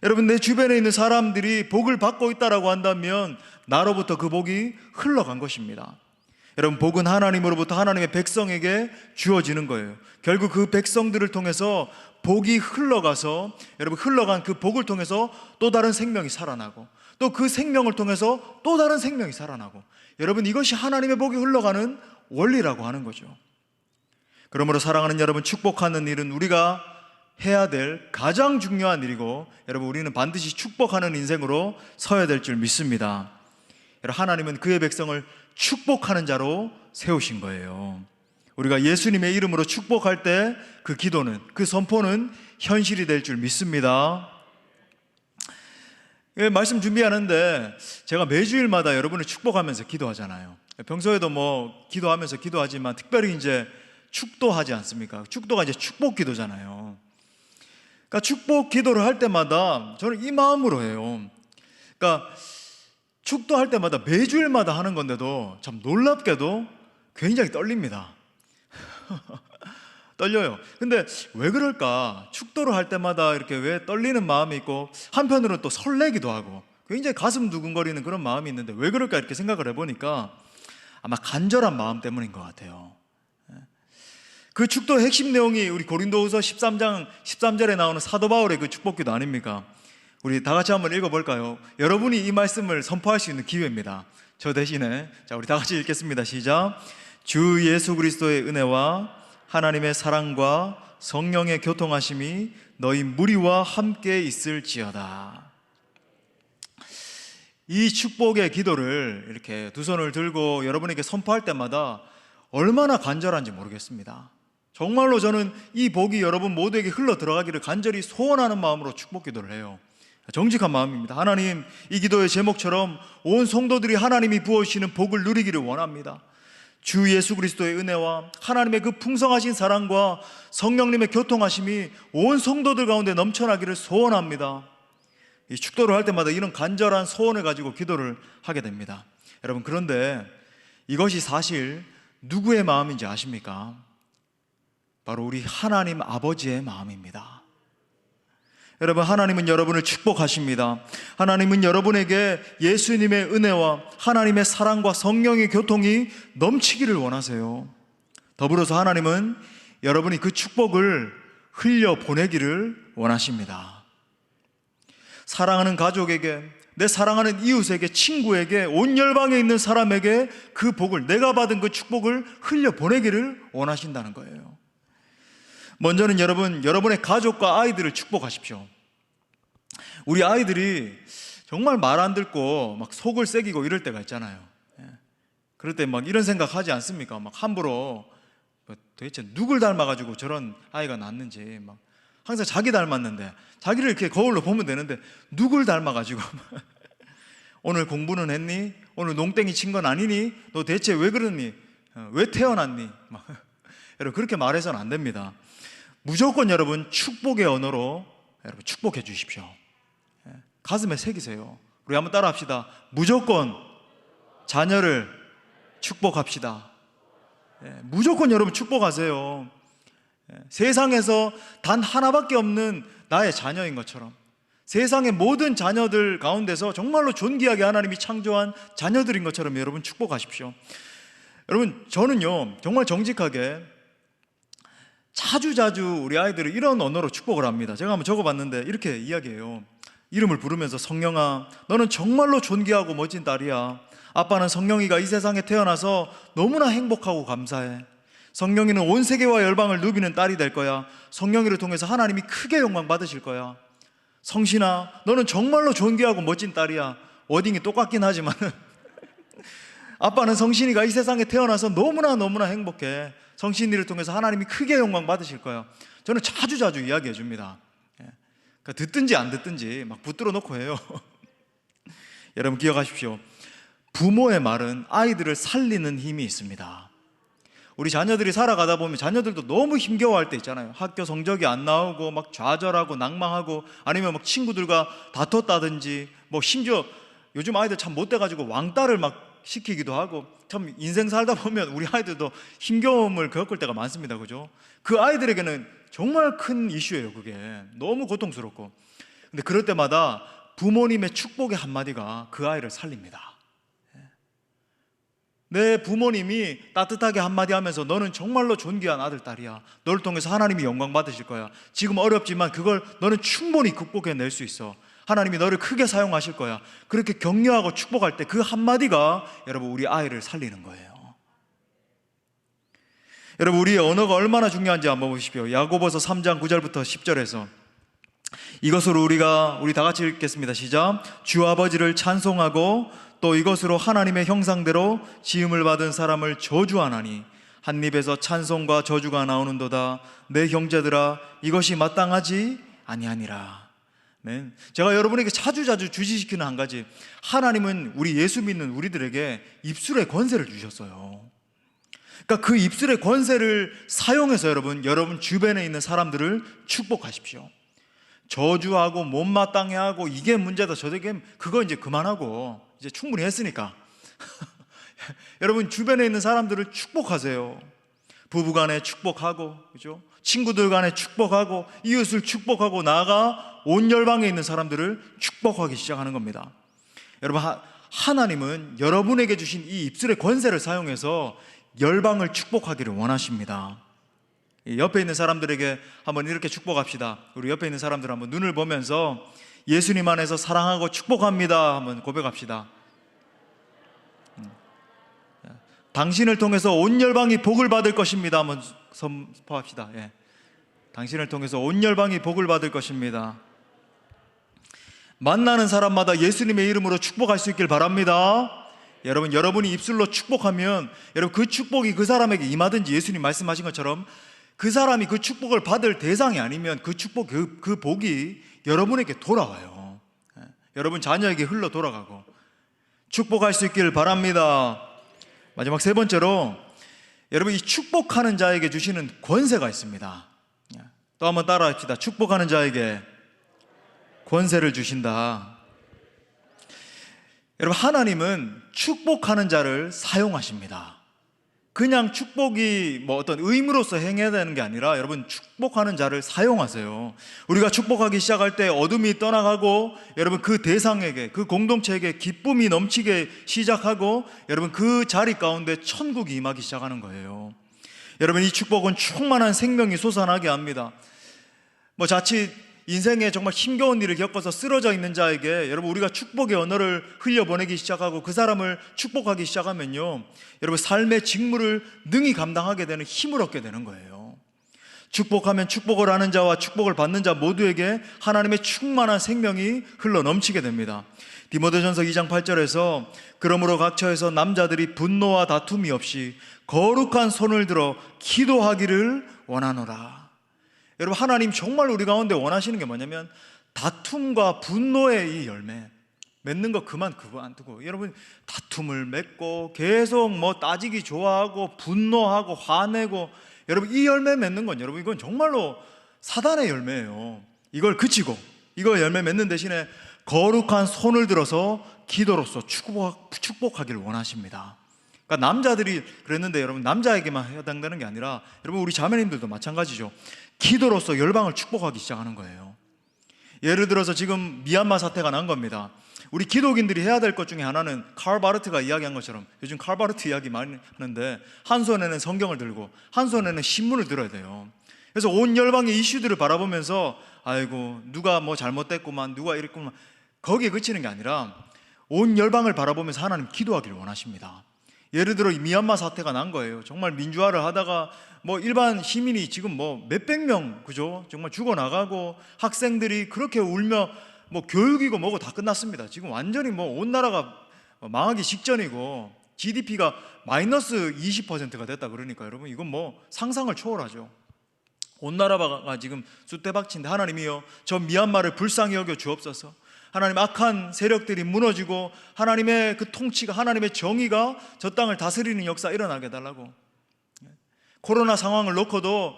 여러분 내 주변에 있는 사람들이 복을 받고 있다라고 한다면 나로부터 그 복이 흘러간 것입니다. 여러분 복은 하나님으로부터 하나님의 백성에게 주어지는 거예요. 결국 그 백성들을 통해서 복이 흘러가서 여러분 흘러간 그 복을 통해서 또 다른 생명이 살아나고 또 그 생명을 통해서 또 다른 생명이 살아나고, 여러분 이것이 하나님의 복이 흘러가는 원리라고 하는 거죠. 그러므로 사랑하는 여러분, 축복하는 일은 우리가 해야 될 가장 중요한 일이고 여러분 우리는 반드시 축복하는 인생으로 서야 될 줄 믿습니다. 여러분 하나님은 그의 백성을 축복하는 자로 세우신 거예요. 우리가 예수님의 이름으로 축복할 때 그 기도는, 그 선포는 현실이 될 줄 믿습니다. 말씀 준비하는데 제가 매주일마다 여러분을 축복하면서 기도하잖아요. 평소에도 뭐 기도하면서 기도하지만 특별히 이제 축도하지 않습니까? 축도가 이제 축복 기도잖아요. 그러니까 축복 기도를 할 때마다 저는 이 마음으로 해요. 그러니까 축도할 때마다 매주일마다 하는 건데도 참 놀랍게도 굉장히 떨립니다. 떨려요. 근데 왜 그럴까? 축도를 할 때마다 이렇게 왜 떨리는 마음이 있고 한편으로는 또 설레기도 하고 굉장히 가슴 두근거리는 그런 마음이 있는데 왜 그럴까 이렇게 생각을 해보니까 아마 간절한 마음 때문인 것 같아요. 그 축도의 핵심 내용이 우리 고린도후서 13장 13절에 나오는 사도 바울의 그 축복기도 아닙니까? 우리 다 같이 한번 읽어볼까요? 여러분이 이 말씀을 선포할 수 있는 기회입니다. 저 대신에 자, 우리 다 같이 읽겠습니다. 시작. 주 예수 그리스도의 은혜와 하나님의 사랑과 성령의 교통하심이 너희 무리와 함께 있을지어다. 이 축복의 기도를 이렇게 두 손을 들고 여러분에게 선포할 때마다 얼마나 간절한지 모르겠습니다. 정말로 저는 이 복이 여러분 모두에게 흘러 들어가기를 간절히 소원하는 마음으로 축복 기도를 해요. 정직한 마음입니다. 하나님, 이 기도의 제목처럼 온 성도들이 하나님이 부어주시는 복을 누리기를 원합니다. 주 예수 그리스도의 은혜와 하나님의 그 풍성하신 사랑과 성령님의 교통하심이 온 성도들 가운데 넘쳐나기를 소원합니다. 이 축도를 할 때마다 이런 간절한 소원을 가지고 기도를 하게 됩니다. 여러분, 그런데 이것이 사실 누구의 마음인지 아십니까? 바로 우리 하나님 아버지의 마음입니다. 여러분, 하나님은 여러분을 축복하십니다. 하나님은 여러분에게 예수님의 은혜와 하나님의 사랑과 성령의 교통이 넘치기를 원하세요. 더불어서 하나님은 여러분이 그 축복을 흘려보내기를 원하십니다. 사랑하는 가족에게, 내 사랑하는 이웃에게, 친구에게, 온 열방에 있는 사람에게 그 복을, 내가 받은 그 축복을 흘려보내기를 원하신다는 거예요. 먼저는 여러분의 가족과 아이들을 축복하십시오. 우리 아이들이 정말 말 안 듣고 막 속을 새기고 이럴 때가 있잖아요. 그럴 때 막 이런 생각 하지 않습니까? 막 함부로 도대체 누굴 닮아가지고 저런 아이가 낳는지, 막 항상 자기 닮았는데, 자기를 이렇게 거울로 보면 되는데 누굴 닮아가지고 오늘 공부는 했니? 오늘 농땡이 친 건 아니니? 너 대체 왜 그러니? 왜 태어났니? 막 여러분, 그렇게 말해서는 안 됩니다. 무조건 여러분 축복의 언어로 여러분 축복해 주십시오. 가슴에 새기세요. 우리 한번 따라 합시다. 무조건 자녀를 축복합시다. 무조건 여러분 축복하세요. 세상에서 단 하나밖에 없는 나의 자녀인 것처럼, 세상의 모든 자녀들 가운데서 정말로 존귀하게 하나님이 창조한 자녀들인 것처럼 여러분 축복하십시오. 여러분, 저는요 정말 정직하게 자주자주 우리 아이들을 이런 언어로 축복을 합니다. 제가 한번 적어봤는데 이렇게 이야기해요. 이름을 부르면서, 성령아, 너는 정말로 존귀하고 멋진 딸이야. 아빠는 성령이가 이 세상에 태어나서 너무나 행복하고 감사해. 성령이는 온 세계와 열방을 누비는 딸이 될 거야. 성령이를 통해서 하나님이 크게 영광 받으실 거야. 성신아, 너는 정말로 존귀하고 멋진 딸이야. 워딩이 똑같긴 하지만 아빠는 성신이가 이 세상에 태어나서 너무나 행복해. 성신이를 통해서 하나님이 크게 영광 받으실 거야. 저는 자주자주 이야기해 줍니다. 그러니까 듣든지 안 듣든지 막 붙들어 놓고 해요. 여러분 기억하십시오. 부모의 말은 아이들을 살리는 힘이 있습니다. 우리 자녀들이 살아가다 보면 자녀들도 너무 힘겨워할 때 있잖아요. 학교 성적이 안 나오고 막 좌절하고 낭망하고, 아니면 막 친구들과 다퉜다든지, 뭐 심지어 요즘 아이들 참 못돼가지고 왕따를 막 시키기도 하고, 참 인생 살다 보면 우리 아이들도 힘겨움을 겪을 때가 많습니다. 그죠? 그 아이들에게는 정말 큰 이슈예요. 그게 너무 고통스럽고. 근데 그럴 때마다 부모님의 축복의 한마디가 그 아이를 살립니다. 내 부모님이 따뜻하게 한마디 하면서, 너는 정말로 존귀한 아들, 딸이야. 너를 통해서 하나님이 영광 받으실 거야. 지금 어렵지만 그걸 너는 충분히 극복해낼 수 있어. 하나님이 너를 크게 사용하실 거야. 그렇게 격려하고 축복할 때 그 한마디가 여러분 우리 아이를 살리는 거예요. 여러분, 우리의 언어가 얼마나 중요한지 한번 보십시오. 야고보서 3장 9절부터 10절에서 이것으로 우리 다 같이 읽겠습니다. 시작. 주 아버지를 찬송하고 또 이것으로 하나님의 형상대로 지음을 받은 사람을 저주하나니 한 입에서 찬송과 저주가 나오는도다. 내 형제들아, 이것이 마땅하지 아니하니라. 네. 제가 여러분에게 자주자주 주시시키는 한 가지, 하나님은 우리 예수 믿는 우리들에게 입술의 권세를 주셨어요. 그러니까 그 입술의 권세를 사용해서 여러분 주변에 있는 사람들을 축복하십시오. 저주하고 못마땅해하고 이게 문제다, 저게, 그거 이제 그만하고 이제 충분히 했으니까 여러분 주변에 있는 사람들을 축복하세요. 부부간에 축복하고, 그죠? 친구들 간에 축복하고, 이웃을 축복하고, 나아가 온 열방에 있는 사람들을 축복하기 시작하는 겁니다. 여러분, 하나님은 여러분에게 주신 이 입술의 권세를 사용해서 열방을 축복하기를 원하십니다. 옆에 있는 사람들에게 한번 이렇게 축복합시다. 우리 옆에 있는 사람들 한번 눈을 보면서 예수님 안에서 사랑하고 축복합니다. 한번 고백합시다. 당신을 통해서 온 열방이 복을 받을 것입니다. 한번 선포합시다. 예. 당신을 통해서 온 열방이 복을 받을 것입니다. 만나는 사람마다 예수님의 이름으로 축복할 수 있길 바랍니다. 여러분, 여러분이 입술로 축복하면 여러분 그 축복이 그 사람에게 임하든지 예수님 말씀하신 것처럼 그 사람이 그 축복을 받을 대상이 아니면 그 축복, 그 복이 여러분에게 돌아와요. 여러분 자녀에게 흘러 돌아가고 축복할 수 있길 바랍니다. 마지막 세 번째로 여러분 이 축복하는 자에게 주시는 권세가 있습니다. 또 한번 따라합시다. 축복하는 자에게 권세를 주신다. 여러분 하나님은 축복하는 자를 사용하십니다. 그냥 축복이 뭐 어떤 의무로서 행해야 되는 게 아니라 여러분 축복하는 자를 사용하세요. 우리가 축복하기 시작할 때 어둠이 떠나가고 여러분 그 대상에게, 그 공동체에게 기쁨이 넘치게 시작하고 여러분 그 자리 가운데 천국이 임하기 시작하는 거예요. 여러분 이 축복은 충만한 생명이 솟아나게 합니다. 뭐 자칫 인생에 정말 힘겨운 일을 겪어서 쓰러져 있는 자에게 여러분 우리가 축복의 언어를 흘려보내기 시작하고 그 사람을 축복하기 시작하면요, 여러분 삶의 직무를 능히 감당하게 되는 힘을 얻게 되는 거예요. 축복하면 축복을 하는 자와 축복을 받는 자 모두에게 하나님의 충만한 생명이 흘러 넘치게 됩니다. 디모데전서 2장 8절에서 그러므로 각처에서 남자들이 분노와 다툼이 없이 거룩한 손을 들어 기도하기를 원하노라. 여러분 하나님 정말 우리 가운데 원하시는 게 뭐냐면 다툼과 분노의 이 열매 맺는 거 그만 두고 여러분 다툼을 맺고 계속 뭐 따지기 좋아하고 분노하고 화내고 여러분 이 열매 맺는 건 여러분 이건 정말로 사단의 열매예요. 이걸 그치고 이거 열매 맺는 대신에 거룩한 손을 들어서 기도로서 축복하기를 원하십니다. 그러니까 남자들이 그랬는데 여러분 남자에게만 해당되는 게 아니라 여러분 우리 자매님들도 마찬가지죠. 기도로서 열방을 축복하기 시작하는 거예요. 예를 들어서 지금 미얀마 사태가 난 겁니다. 우리 기독인들이 해야 될 것 중에 하나는 칼 바르트가 이야기한 것처럼 요즘 칼 바르트 이야기 많이 하는데 한 손에는 성경을 들고 한 손에는 신문을 들어야 돼요. 그래서 온 열방의 이슈들을 바라보면서 아이고 누가 뭐 잘못됐구만 누가 이랬구만 거기에 그치는 게 아니라 온 열방을 바라보면서 하나님 기도하기를 원하십니다. 예를 들어 미얀마 사태가 난 거예요. 정말 민주화를 하다가 뭐 일반 시민이 지금 뭐 몇백 명 그죠? 정말 죽어나가고 학생들이 그렇게 울며 뭐 교육이고 뭐고 다 끝났습니다. 지금 완전히 뭐 온 나라가 망하기 직전이고 GDP가 마이너스 20%가 됐다 그러니까 여러분 이건 뭐 상상을 초월하죠. 온 나라가 지금 쑥대박친데 하나님이여 저 미얀마를 불쌍히 여겨 주옵소서. 하나님 악한 세력들이 무너지고 하나님의 그 통치가 하나님의 정의가 저 땅을 다스리는 역사 일어나게 해달라고. 코로나 상황을 놓고도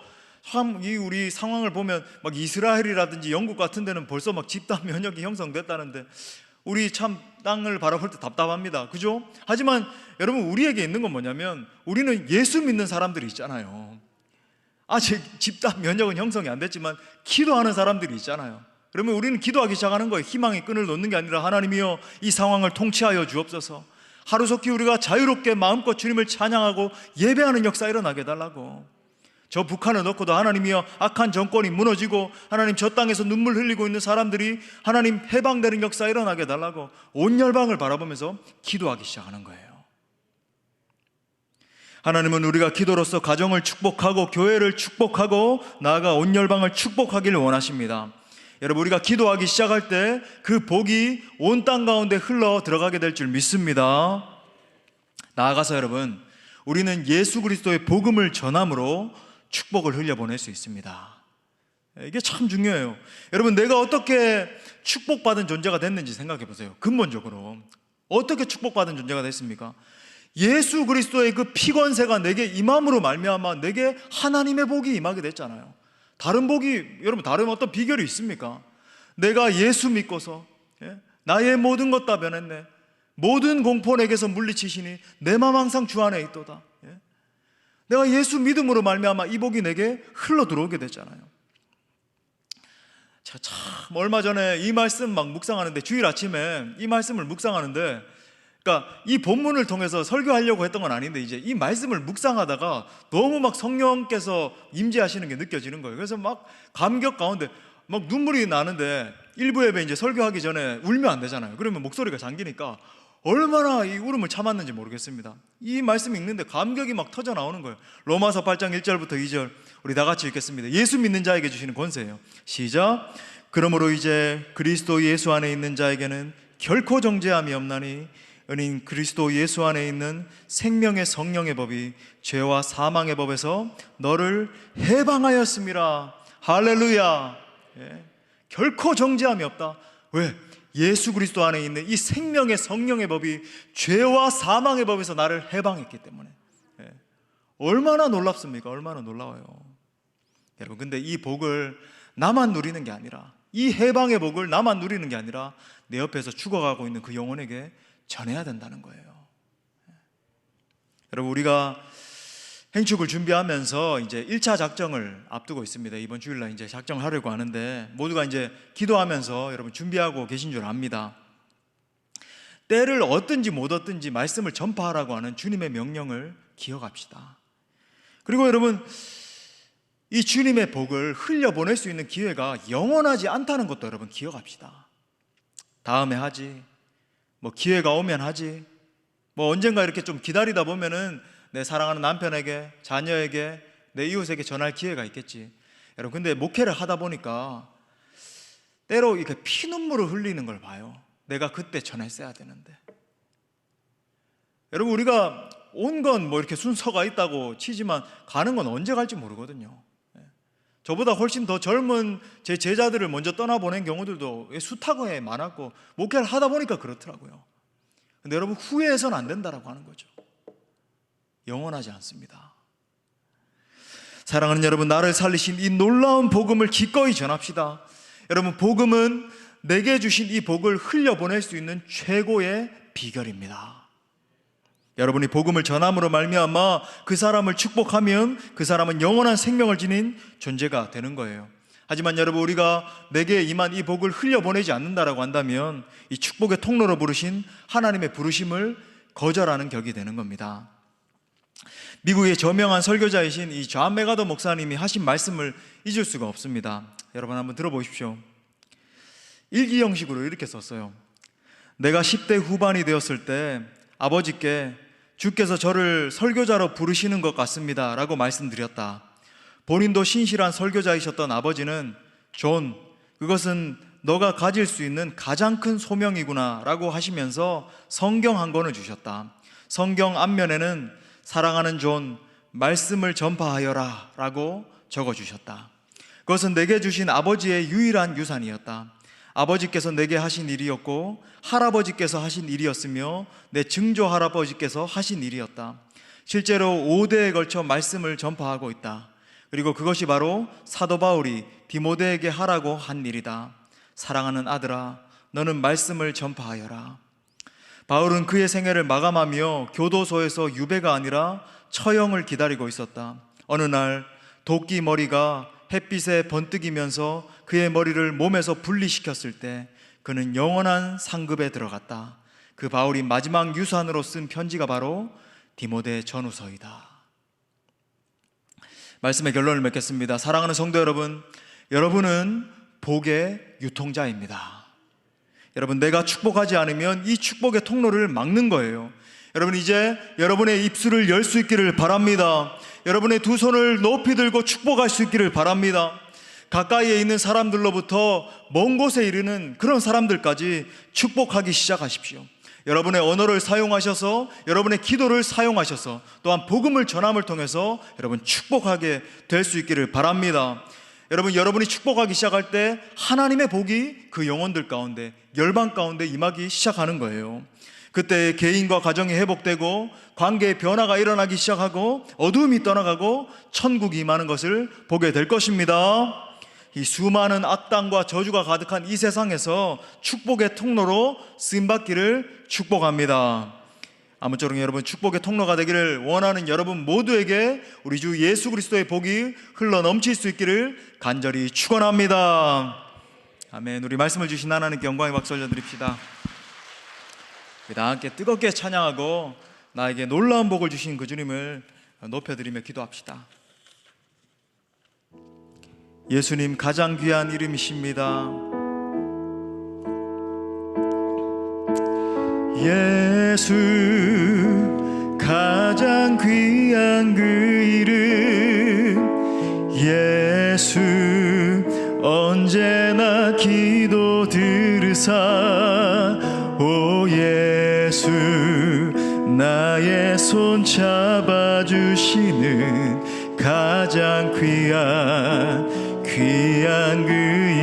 참 이 우리 상황을 보면 막 이스라엘이라든지 영국 같은 데는 벌써 막 집단 면역이 형성됐다는데 우리 참 땅을 바라볼 때 답답합니다. 그죠? 하지만 여러분 우리에게 있는 건 뭐냐면 우리는 예수 믿는 사람들이 있잖아요. 아직 집단 면역은 형성이 안 됐지만 기도하는 사람들이 있잖아요. 그러면 우리는 기도하기 시작하는 거예요. 희망의 끈을 놓는 게 아니라 하나님이여 이 상황을 통치하여 주옵소서. 하루속히 우리가 자유롭게 마음껏 주님을 찬양하고 예배하는 역사 일어나게 해달라고. 저 북한을 놓고도 하나님이여 악한 정권이 무너지고 하나님 저 땅에서 눈물 흘리고 있는 사람들이 하나님 해방되는 역사 일어나게 해달라고 온 열방을 바라보면서 기도하기 시작하는 거예요. 하나님은 우리가 기도로서 가정을 축복하고 교회를 축복하고 나아가 온 열방을 축복하기를 원하십니다. 여러분 우리가 기도하기 시작할 때 그 복이 온 땅 가운데 흘러 들어가게 될 줄 믿습니다. 나아가서 여러분 우리는 예수 그리스도의 복음을 전함으로 축복을 흘려보낼 수 있습니다. 이게 참 중요해요. 여러분 내가 어떻게 축복받은 존재가 됐는지 생각해 보세요. 근본적으로 어떻게 축복받은 존재가 됐습니까? 예수 그리스도의 그 피권세가 내게 임함으로 말미암아 내게 하나님의 복이 임하게 됐잖아요. 다른 복이 여러분 다른 어떤 비결이 있습니까? 내가 예수 믿고서 나의 모든 것 다 변했네. 모든 공포 내게서 물리치시니 내 맘 항상 주 안에 있도다. 내가 예수 믿음으로 말미암아 이 복이 내게 흘러 들어오게 됐잖아요. 참 얼마 전에 이 말씀 막 묵상하는데 주일 아침에 이 말씀을 묵상하는데 그러니까 이 본문을 통해서 설교하려고 했던 건 아닌데 이제 이 말씀을 묵상하다가 너무 막 성령께서 임재하시는 게 느껴지는 거예요. 그래서 막 감격 가운데 막 눈물이 나는데 일부 예배 이제 설교하기 전에 울면 안 되잖아요. 그러면 목소리가 잠기니까 얼마나 이 울음을 참았는지 모르겠습니다. 이 말씀 읽는데 감격이 막 터져 나오는 거예요. 로마서 8장 1절부터 2절 우리 다 같이 읽겠습니다. 예수 믿는 자에게 주시는 권세예요. 시작. 그러므로 이제 그리스도 예수 안에 있는 자에게는 결코 정죄함이 없나니 은인 그리스도 예수 안에 있는 생명의 성령의 법이 죄와 사망의 법에서 너를 해방하였음이라. 할렐루야. 예. 결코 정죄함이 없다. 왜? 예수 그리스도 안에 있는 이 생명의 성령의 법이 죄와 사망의 법에서 나를 해방했기 때문에. 예. 얼마나 놀랍습니까? 얼마나 놀라워요. 여러분, 근데 이 복을 나만 누리는 게 아니라, 이 해방의 복을 나만 누리는 게 아니라 내 옆에서 죽어가고 있는 그 영혼에게 전해야 된다는 거예요. 여러분, 우리가 행축을 준비하면서 이제 1차 작정을 앞두고 있습니다. 이번 주일날 이제 작정을 하려고 하는데 모두가 이제 기도하면서 여러분 준비하고 계신 줄 압니다. 때를 얻든지 못 얻든지 말씀을 전파하라고 하는 주님의 명령을 기억합시다. 그리고 여러분, 이 주님의 복을 흘려보낼 수 있는 기회가 영원하지 않다는 것도 여러분 기억합시다. 다음에 하지, 뭐 기회가 오면 하지, 뭐 언젠가 이렇게 좀 기다리다 보면은 내 사랑하는 남편에게, 자녀에게, 내 이웃에게 전할 기회가 있겠지. 여러분, 근데 목회를 하다 보니까 때로 이렇게 피눈물을 흘리는 걸 봐요. 내가 그때 전했어야 되는데. 여러분, 우리가 온 건 뭐 이렇게 순서가 있다고 치지만 가는 건 언제 갈지 모르거든요. 저보다 훨씬 더 젊은 제 제자들을 먼저 떠나보낸 경우들도 숱하게 많았고, 목회를 하다 보니까 그렇더라고요. 근데 여러분, 후회해서는 안 된다라고 하는 거죠. 영원하지 않습니다. 사랑하는 여러분, 나를 살리신 이 놀라운 복음을 기꺼이 전합시다. 여러분, 복음은 내게 주신 이 복을 흘려보낼 수 있는 최고의 비결입니다. 여러분이 복음을 전함으로 말미암아 그 사람을 축복하면 그 사람은 영원한 생명을 지닌 존재가 되는 거예요. 하지만 여러분, 우리가 내게 임한 이 복을 흘려보내지 않는다라고 한다면 이 축복의 통로로 부르신 하나님의 부르심을 거절하는 격이 되는 겁니다. 미국의 저명한 설교자이신 이 존 맥아더 목사님이 하신 말씀을 잊을 수가 없습니다. 여러분, 한번 들어보십시오. 일기 형식으로 이렇게 썼어요. 내가 10대 후반이 되었을 때 아버지께 주께서 저를 설교자로 부르시는 것 같습니다 라고 말씀드렸다. 본인도 신실한 설교자이셨던 아버지는 존, 그것은 너가 가질 수 있는 가장 큰 소명이구나 라고 하시면서 성경 한 권을 주셨다. 성경 앞면에는 사랑하는 존, 말씀을 전파하여라 라고 적어주셨다. 그것은 내게 주신 아버지의 유일한 유산이었다. 아버지께서 내게 하신 일이었고 할아버지께서 하신 일이었으며 내 증조 할아버지께서 하신 일이었다. 실제로 5대에 걸쳐 말씀을 전파하고 있다. 그리고 그것이 바로 사도 바울이 디모데에게 하라고 한 일이다. 사랑하는 아들아, 너는 말씀을 전파하여라. 바울은 그의 생애를 마감하며 교도소에서 유배가 아니라 처형을 기다리고 있었다. 어느 날 도끼 머리가 햇빛에 번뜩이면서 그의 머리를 몸에서 분리시켰을 때 그는 영원한 상급에 들어갔다. 그 바울이 마지막 유산으로 쓴 편지가 바로 디모데 전후서이다. 말씀의 결론을 맺겠습니다. 사랑하는 성도 여러분, 여러분은 복의 유통자입니다. 여러분, 내가 축복하지 않으면 이 축복의 통로를 막는 거예요. 여러분, 이제 여러분의 입술을 열 수 있기를 바랍니다. 여러분의 두 손을 높이 들고 축복할 수 있기를 바랍니다. 가까이에 있는 사람들로부터 먼 곳에 이르는 그런 사람들까지 축복하기 시작하십시오. 여러분의 언어를 사용하셔서, 여러분의 기도를 사용하셔서, 또한 복음을 전함을 통해서 여러분 축복하게 될 수 있기를 바랍니다. 여러분, 여러분이 축복하기 시작할 때 하나님의 복이 그 영혼들 가운데, 열방 가운데 임하기 시작하는 거예요. 그때 개인과 가정이 회복되고 관계의 변화가 일어나기 시작하고 어두움이 떠나가고 천국이 임하는 것을 보게 될 것입니다. 이 수많은 악당과 저주가 가득한 이 세상에서 축복의 통로로 쓰임받기를 축복합니다. 아무쪼록 여러분, 축복의 통로가 되기를 원하는 여러분 모두에게 우리 주 예수 그리스도의 복이 흘러 넘칠 수 있기를 간절히 축원합니다. 아멘. 우리 말씀을 주신 하나님께 영광의 박수 올려드립시다. 다 함께 뜨겁게 찬양하고 나에게 놀라운 복을 주신 그 주님을 높여드리며 기도합시다. 예수님, 가장 귀한 이름이십니다. 예수 가장 귀한 그 이름 예수 언제나 기도 들으사 오 예수 나의 손 잡아주시는 가장 귀한 그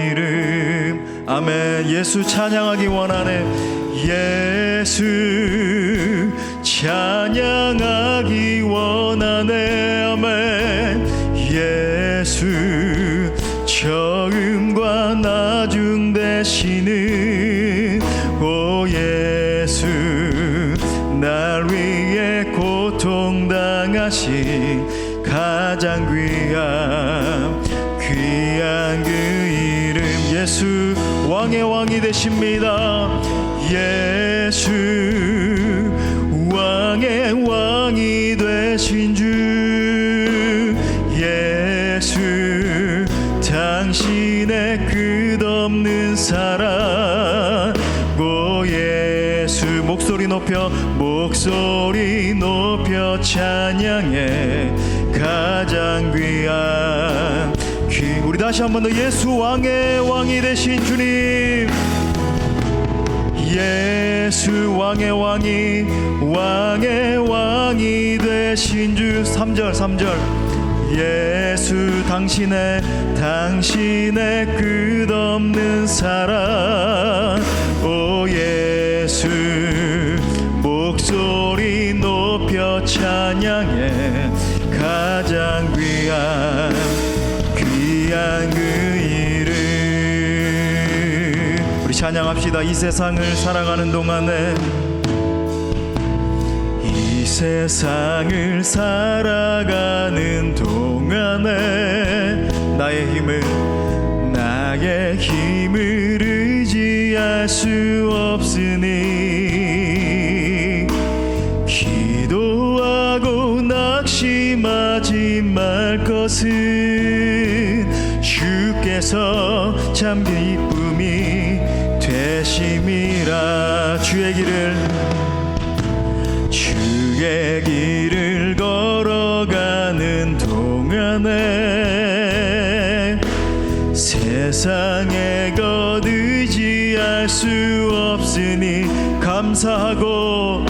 이름 아멘. 예수 찬양하기 원하네. 예수 찬양하기 원하네. 아멘. 예수 처음과 나중 되시는 오 예수 날 위해 고통당하신 가장 귀한 그 이름 예수 왕의 왕이 되십니다. 예수 왕의 왕이 되신 주 예수 당신의 끝없는 사랑 오 예수 목소리 높여 찬양해 가장 귀한 우리 다시 한 번 더 예수 왕의 왕이 되신 주님 예수 왕의 왕이 되신 주 3절 예수 당신의 끝없는 사랑 오 예수 목소리 높여 찬양해 가장 귀한 그 이름 우리 찬양합시다. 이 세상을 살아가는 동안에 이 세상을 살아가는 동안에 나의 힘을 의지할 수 없으니 기도하고 낙심하지 말 것은 주께서 참 기쁨이 되심이라. 주의 길을 걸어가는 동안에 세상의 것 의지할 수 없으니 감사하고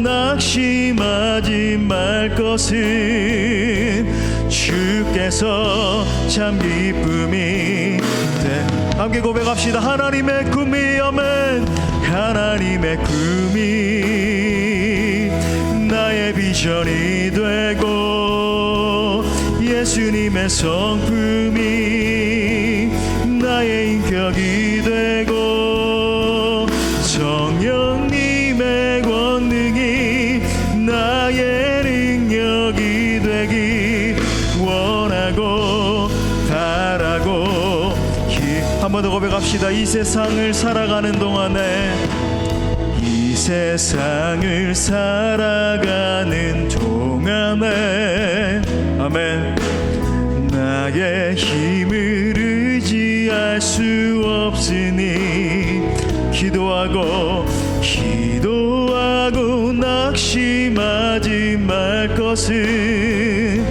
낙심하지 말 것은 주께서 참 기쁨이 돼. 함께 고백합시다. 하나님의 꿈이 아멘. 하나님의 꿈이 나의 비전이 되고 예수님의 성품이 나의 인격이 되고 성령님의 권능이 나의 능력이 되기 원하고 바라고 한 번 더 고백합시다. 이 세상을 살아가는 동안에 아멘 나의 힘을 의지할 수 없으니 기도하고 낙심하지 말 것은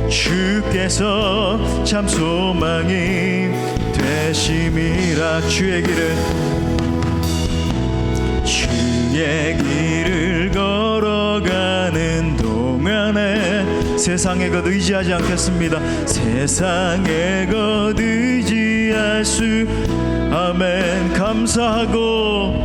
주께서 참 소망이 되심이라. 주의 길을 걸어가는 동안에 세상의 것 의지하지 않겠습니다. 세상의 것 의지할 수 아멘. 감사하고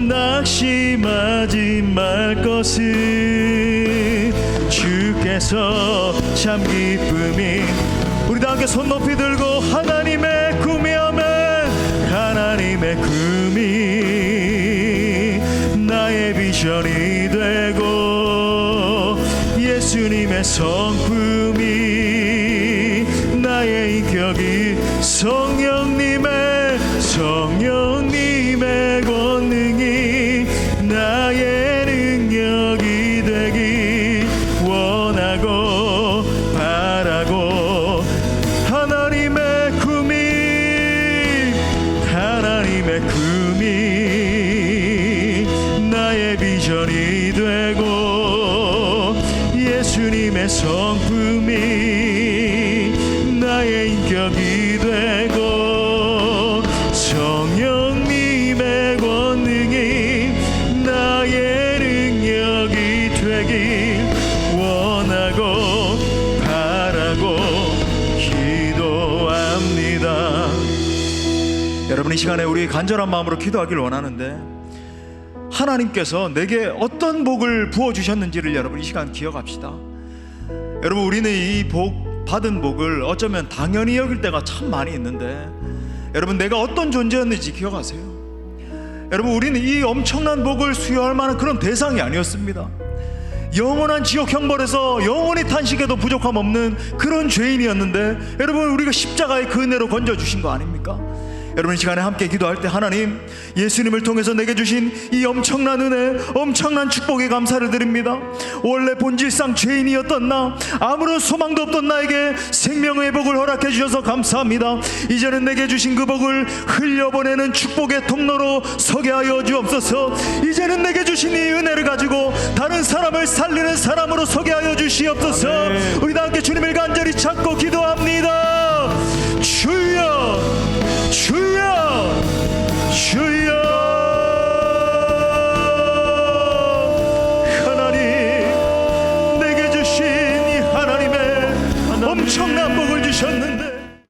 낙심하지 말 것은 주께서 참 기쁨이. 우리 다 함께 손 높이 들고 하나님의 꿈이 아멘. 하나님의 꿈이 나의 비전이 되고 예수님의 성품이 나의 인격이 성령님의 권능이 나의 능력이 되기 원하고 바라고 하나님의 꿈이 내 성품이 나의 인격이 되고 성령님의 권능이 나의 능력이 되길 원하고 바라고 기도합니다. 여러분, 이 시간에 우리 간절한 마음으로 기도하길 원하는데, 하나님께서 내게 어떤 복을 부어주셨는지를 여러분 이 시간 기억합시다. 여러분, 우리는 이 받은 복을 어쩌면 당연히 여길 때가 참 많이 있는데, 여러분, 내가 어떤 존재였는지 기억하세요? 여러분, 우리는 이 엄청난 복을 수여할 만한 그런 대상이 아니었습니다. 영원한 지옥 형벌에서 영원히 탄식해도 부족함 없는 그런 죄인이었는데, 여러분, 우리가 십자가의 그 은혜로 건져주신 거 아닙니까? 여러분, 이 시간에 함께 기도할 때, 하나님, 예수님을 통해서 내게 주신 이 엄청난 은혜, 엄청난 축복에 감사를 드립니다. 원래 본질상 죄인이었던 나, 아무런 소망도 없던 나에게 생명의 복을 허락해 주셔서 감사합니다. 이제는 내게 주신 그 복을 흘려보내는 축복의 통로로 서게 하여 주옵소서. 이제는 내게 주신 이 은혜를 가지고 다른 사람을 살리는 사람으로 서게 하여 주시옵소서. 우리 다 함께 주님을 간절히 찾고 기도합니다.